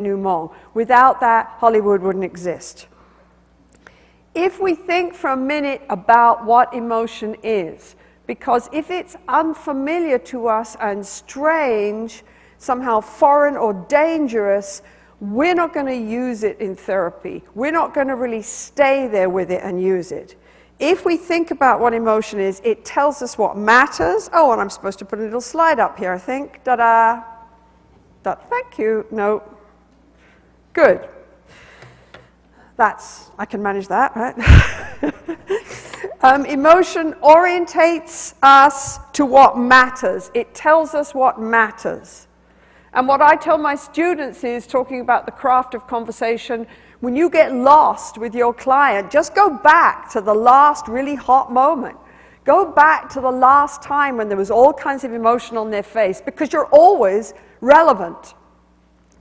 denouement. Without that, Hollywood wouldn't exist. If we think for a minute about what emotion is, because if it's unfamiliar to us and strange, somehow foreign or dangerous, we're not going to use it in therapy. We're not going to really stay there with it and use it. If we think about what emotion is, it tells us what matters. Oh, and I'm supposed to put a little slide up here, I think. Ta-da! Thank you. No. Good. I can manage that, right? Emotion orientates us to what matters. It tells us what matters. And what I tell my students is, talking about the craft of conversation, when you get lost with your client, just go back to the last really hot moment. Go back to the last time when there was all kinds of emotion on their face, because you're always relevant.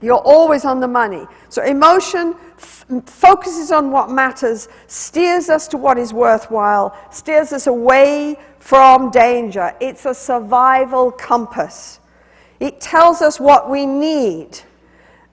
You're always on the money. So emotion focuses on what matters, steers us to what is worthwhile, steers us away from danger. It's a survival compass. It tells us what we need.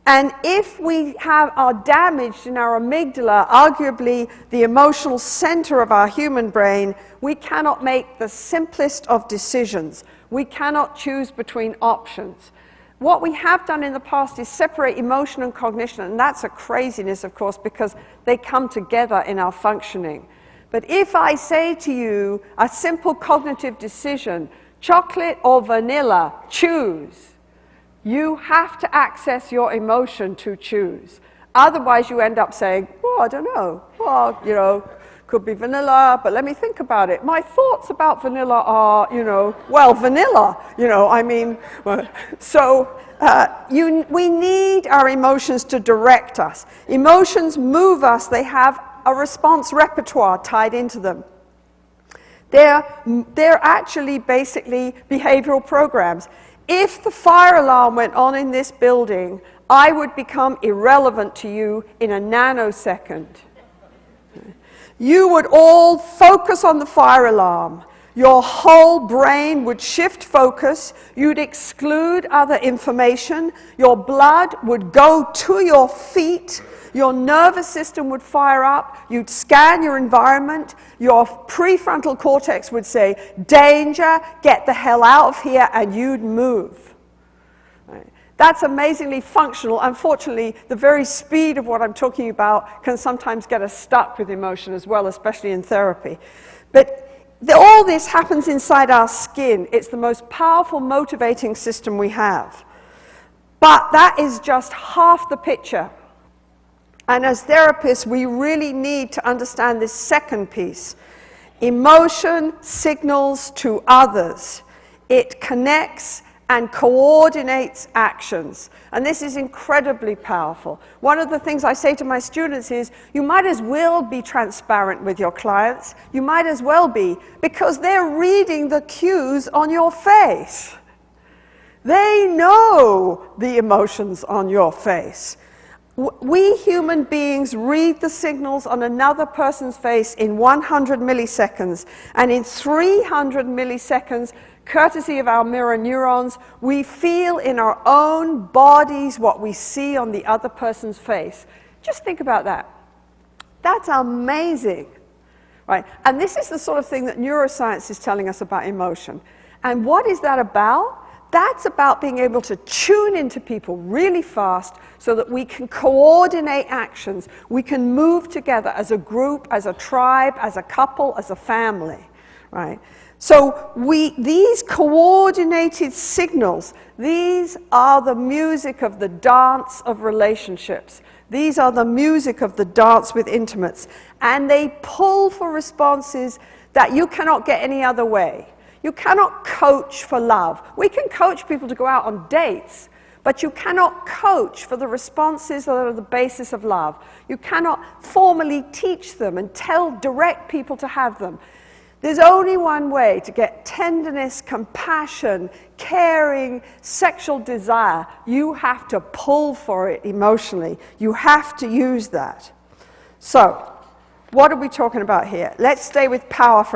And if we are damaged in our amygdala, arguably the emotional center of our human brain, we cannot make the simplest of decisions. We cannot choose between options. What we have done in the past is separate emotion and cognition, and that's a craziness, of course, because they come together in our functioning. But if I say to you a simple cognitive decision, chocolate or vanilla, choose, you have to access your emotion to choose. Otherwise, you end up saying, oh, I don't know. Well, you know, could be vanilla, but let me think about it. My thoughts about vanilla are, you know, well, vanilla, you know, I mean, so we need our emotions to direct us. Emotions move us. They have a response repertoire tied into them. They're actually basically behavioral programs. If the fire alarm went on in this building, I would become irrelevant to you in a nanosecond. You would all focus on the fire alarm. Your whole brain would shift focus. You'd exclude other information. Your blood would go to your feet. Your nervous system would fire up. You'd scan your environment. Your prefrontal cortex would say, danger, get the hell out of here, and you'd move. Right? That's amazingly functional. Unfortunately, the very speed of what I'm talking about can sometimes get us stuck with emotion as well, especially in therapy. But all this happens inside our skin. It's the most powerful motivating system we have. But that is just half the picture. And as therapists, we really need to understand this second piece. Emotion signals to others. It connects and coordinates actions. And this is incredibly powerful. One of the things I say to my students is, you might as well be transparent with your clients. You might as well be, because they're reading the cues on your face. They know the emotions on your face. We human beings read the signals on another person's face in 100 milliseconds, and in 300 milliseconds, courtesy of our mirror neurons, we feel in our own bodies what we see on the other person's face. Just think about that. That's amazing, right? And this is the sort of thing that neuroscience is telling us about emotion. And what is that about? That's about being able to tune into people really fast so that we can coordinate actions. We can move together as a group, as a tribe, as a couple, as a family, right? So these coordinated signals, these are the music of the dance of relationships. These are the music of the dance with intimates. And they pull for responses that you cannot get any other way. You cannot coach for love. We can coach people to go out on dates, but you cannot coach for the responses that are the basis of love. You cannot formally teach them and direct people to have them. There's only one way to get tenderness, compassion, caring, sexual desire. You have to pull for it emotionally. You have to use that. So, what are we talking about here? Let's stay with power for a minute.